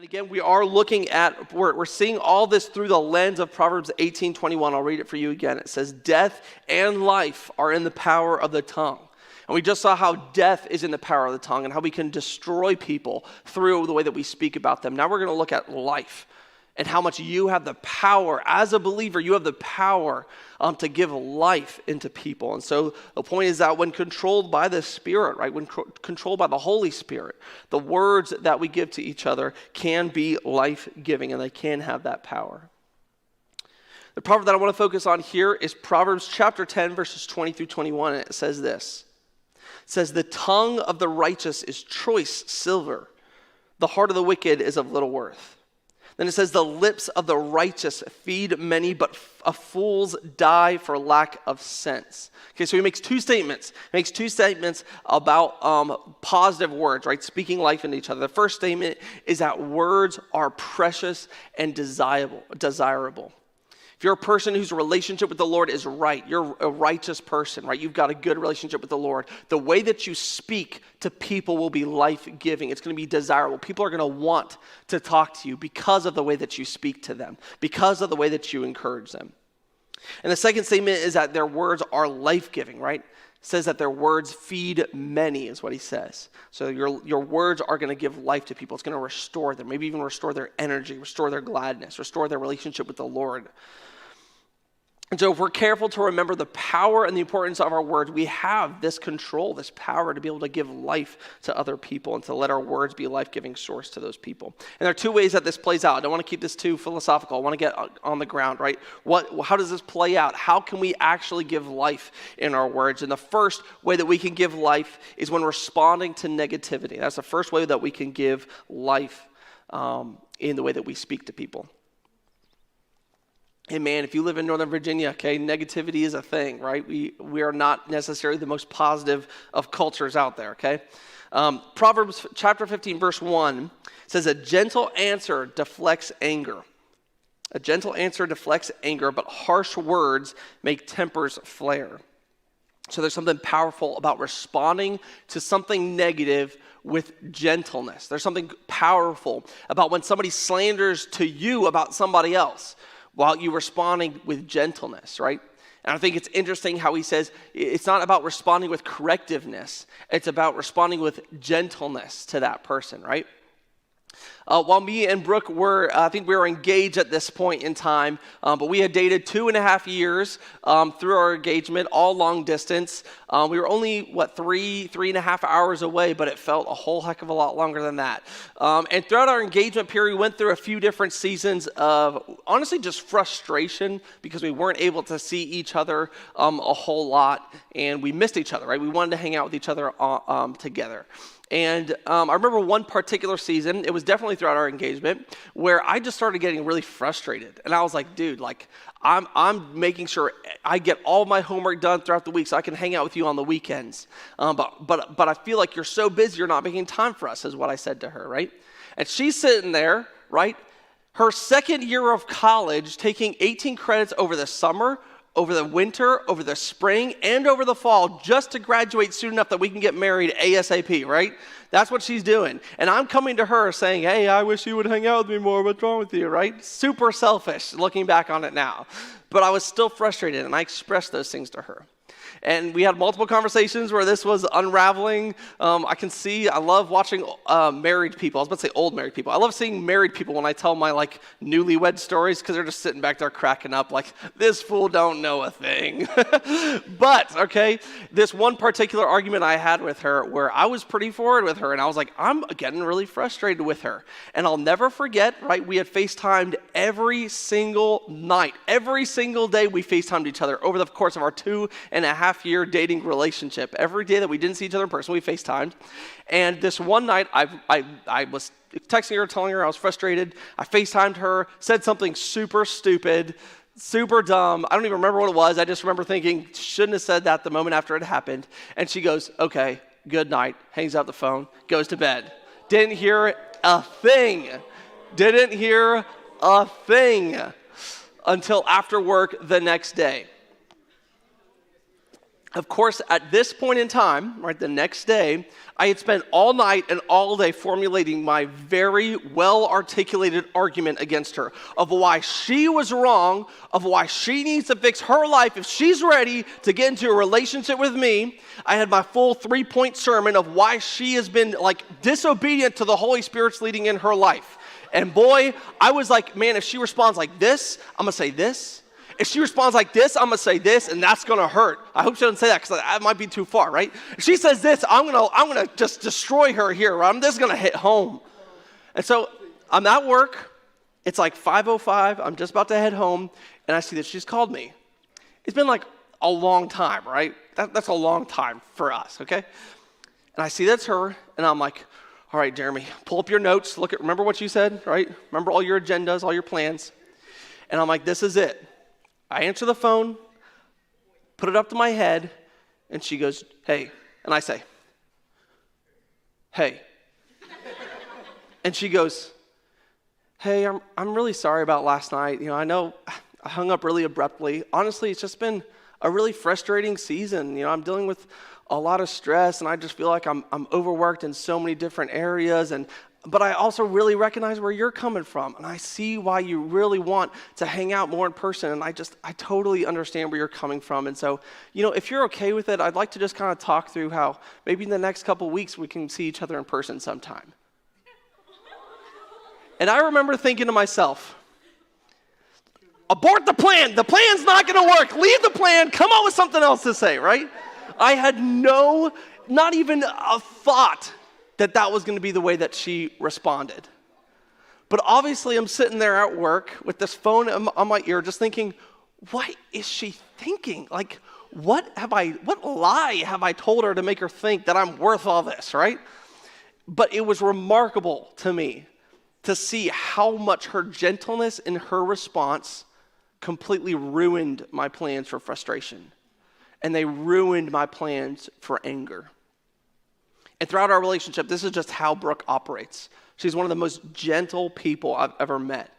again, we are looking at, we're seeing all this through the lens of Proverbs 18:21. I'll read it for you again. It says, death and life are in the power of the tongue. And we just saw how death is in the power of the tongue and how we can destroy people through the way that we speak about them. Now we're going to look at life and how much you have the power. As a believer, you have the power to give life into people. And so the point is that when controlled by the Spirit, right, when controlled by the Holy Spirit, the words that we give to each other can be life-giving and they can have that power. The proverb that I want to focus on here is Proverbs chapter 10, verses 20 through 21, and it says this. It says, the tongue of the righteous is choice silver. The heart of the wicked is of little worth. Then it says, the lips of the righteous feed many, but fools die for lack of sense. Okay, so he makes two statements. He makes two statements about positive words, right? Speaking life into each other. The first statement is that words are precious and desirable. If you're a person whose relationship with the Lord is right, you're a righteous person, right? You've got a good relationship with the Lord. The way that you speak to people will be life-giving. It's going to be desirable. People are going to want to talk to you because of the way that you speak to them, because of the way that you encourage them. And the second statement is that their words are life-giving, right? It says that their words feed many, is what he says. So your words are going to give life to people. It's going to restore them, maybe even restore their energy, restore their gladness, restore their relationship with the Lord. And so if we're careful to remember the power and the importance of our words, we have this control, this power to be able to give life to other people and to let our words be a life-giving source to those people. And there are two ways that this plays out. I don't want to keep this too philosophical. I want to get on the ground, right? How does this play out? How can we actually give life in our words? And the first way that we can give life is when responding to negativity. That's the first way that we can give life in the way that we speak to people. And man, if you live in Northern Virginia, okay, negativity is a thing, right? We are not necessarily the most positive of cultures out there, okay? Proverbs chapter 15, verse 1 says, a gentle answer deflects anger. A gentle answer deflects anger, but harsh words make tempers flare. So there's something powerful about responding to something negative with gentleness. There's something powerful about when somebody slanders to you about somebody else, while you're responding with gentleness, right? And I think it's interesting how he says it's not about responding with correctiveness. It's about responding with gentleness to that person, right? While me and Brooke I think we were engaged at this point in time, but we had dated 2.5 years through our engagement, all long distance. We were only, 3.5 hours away, but it felt a whole heck of a lot longer than that. And throughout our engagement period, we went through a few different seasons of, honestly, just frustration because we weren't able to see each other a whole lot, and we missed each other, right? We wanted to hang out with each other together. And I remember one particular season, it was definitely throughout our engagement, where I just started getting really frustrated. And I was like, dude, I'm making sure I get all my homework done throughout the week so I can hang out with you on the weekends. But I feel like you're so busy, you're not making time for us, is what I said to her, right? And she's sitting there, right? Her second year of college, taking 18 credits over the summer, over the winter, over the spring, and over the fall, just to graduate soon enough that we can get married ASAP, right? That's what she's doing. And I'm coming to her saying, hey, I wish you would hang out with me more. What's wrong with you, right? Super selfish, looking back on it now. But I was still frustrated, and I expressed those things to her. And we had multiple conversations where this was unraveling. I love watching married people. I was about to say old married people. I love seeing married people when I tell my newlywed stories because they're just sitting back there cracking up like, this fool don't know a thing. But, okay, this one particular argument I had with her where I was pretty forward with her and I was like, I'm getting really frustrated with her. And I'll never forget, right, we had FaceTimed every single night. Every single day we FaceTimed each other over the course of our 2.5-year dating relationship. Every day that we didn't see each other in person, we FaceTimed. And this one night, I was texting her, telling her I was frustrated. I FaceTimed her, said something super stupid, super dumb. I don't even remember what it was. I just remember thinking, shouldn't have said that the moment after it happened. And she goes, okay, good night, hangs up the phone, goes to bed. Didn't hear a thing. Didn't hear a thing until after work the next day. Of course, at this point in time, right, the next day, I had spent all night and all day formulating my very well-articulated argument against her of why she was wrong, of why she needs to fix her life if she's ready to get into a relationship with me. I had my full 3-point sermon of why she has been disobedient to the Holy Spirit's leading in her life. And boy, I was like, man, if she responds like this, I'm going to say this. If she responds like this, I'm going to say this, and that's going to hurt. I hope she doesn't say that because that might be too far, right? If she says this, I'm going to just destroy her here. Right? This is going to hit home. And so I'm at work. It's like 5:05. I'm just about to head home, and I see that she's called me. It's been like a long time, right? That's a long time for us, okay? And I see that's her, and I'm like, all right, Jeremy, pull up your notes. Remember what you said, right? Remember all your agendas, all your plans. And I'm like, this is it. I answer the phone, put it up to my head, and she goes, hey. And I say, hey. And she goes, hey, I'm really sorry about last night. You know, I know I hung up really abruptly. Honestly, it's just been a really frustrating season. You know, I'm dealing with a lot of stress, and I just feel like I'm overworked in so many different areas. But I also really recognize where you're coming from, and I see why you really want to hang out more in person, and I totally understand where you're coming from. And so, you know, if you're okay with it, I'd like to just kind of talk through how maybe in the next couple weeks we can see each other in person sometime. And I remember thinking to myself, abort the plan. The plan's not going to work. Leave the plan. Come up with something else to say, right? I had not even a thought that was going to be the way that she responded. But obviously I'm sitting there at work with this phone on my ear just thinking, what is she thinking? Like, what lie have I told her to make her think that I'm worth all this, right? But it was remarkable to me to see how much her gentleness in her response completely ruined my plans for frustration. And they ruined my plans for anger. And throughout our relationship, this is just how Brooke operates. She's one of the most gentle people I've ever met.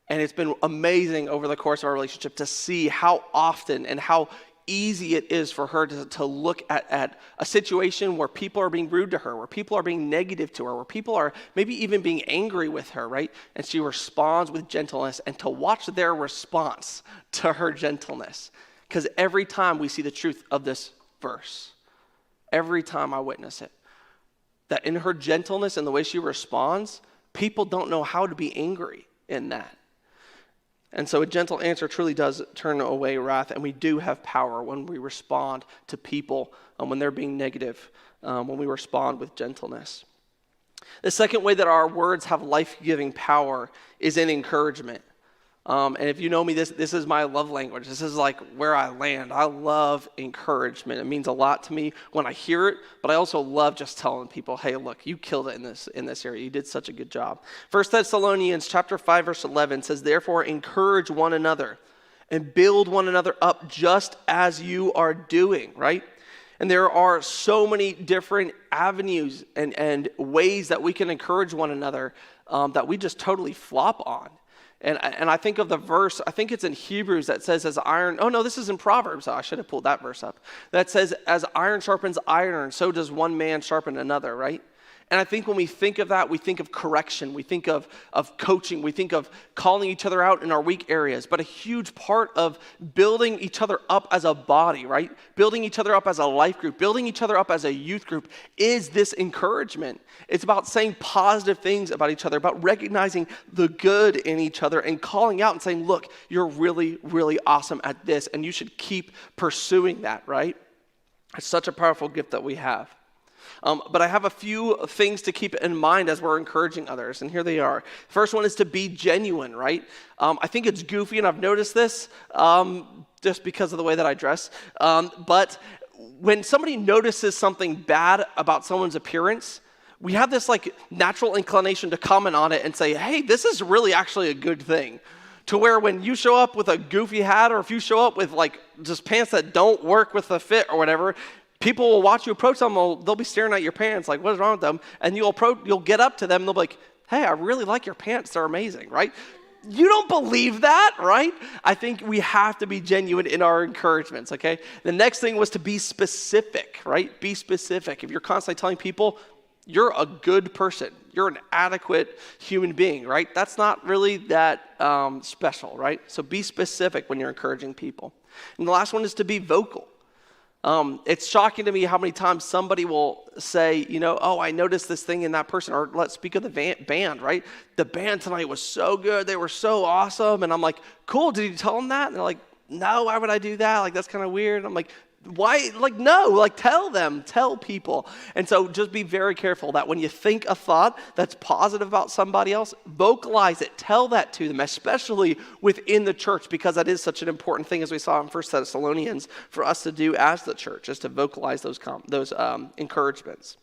And it's been amazing over the course of our relationship to see how often and how easy it is for her to look at a situation where people are being rude to her, where people are being negative to her, where people are maybe even being angry with her, right? And she responds with gentleness, and to watch their response to her gentleness. Because every time we see the truth of this verse, every time I witness it, that in her gentleness and the way she responds, people don't know how to be angry in that. And so a gentle answer truly does turn away wrath, and we do have power when we respond to people when they're being negative, when we respond with gentleness. The second way that our words have life-giving power is in encouragement. And if you know me, this is my love language. This is like where I land. I love encouragement. It means a lot to me when I hear it, but I also love just telling people, hey, look, you killed it in this area. You did such a good job. 1 Thessalonians chapter 5, verse 11 says, therefore, encourage one another and build one another up just as you are doing, right? And there are so many different avenues and ways that we can encourage one another that we just totally flop on. And I think of the verse, I think it's in Hebrews that says as iron, oh no, this is in Proverbs. Oh, I should have pulled that verse up. That says as iron sharpens iron, so does one man sharpen another, right? And I think when we think of that, we think of correction, we think of coaching, we think of calling each other out in our weak areas. But a huge part of building each other up as a body, right? Building each other up as a life group, building each other up as a youth group is this encouragement. It's about saying positive things about each other, about recognizing the good in each other and calling out and saying, look, you're really, really awesome at this, and you should keep pursuing that, right? It's such a powerful gift that we have. But I have a few things to keep in mind as we're encouraging others, and here they are. First one is to be genuine, right? I think it's goofy, and I've noticed this just because of the way that I dress. But when somebody notices something bad about someone's appearance, we have this natural inclination to comment on it and say, hey, this is really actually a good thing. To where when you show up with a goofy hat, or if you show up with just pants that don't work with the fit or whatever, people will watch you approach them, they'll be staring at your pants like, what is wrong with them? And you'll get up to them and they'll be like, hey, I really like your pants, they're amazing, right? You don't believe that, right? I think we have to be genuine in our encouragements, okay? The next thing was to be specific, right? Be specific. If you're constantly telling people, you're a good person, you're an adequate human being, right? That's not really that special, right? So be specific when you're encouraging people. And the last one is to be vocal. It's shocking to me how many times somebody will say, oh, I noticed this thing in that person, or let's speak of the band, right? The band tonight was so good. They were so awesome. And I'm like, cool. Did you tell them that? And they're like, no, why would I do that? Like, that's kind of weird. And I'm like, why? Like, no, like tell people. And so just be very careful that when you think a thought that's positive about somebody else, vocalize it, tell that to them, especially within the church, because that is such an important thing, as we saw in 1 Thessalonians, for us to do as the church, is to vocalize those encouragements.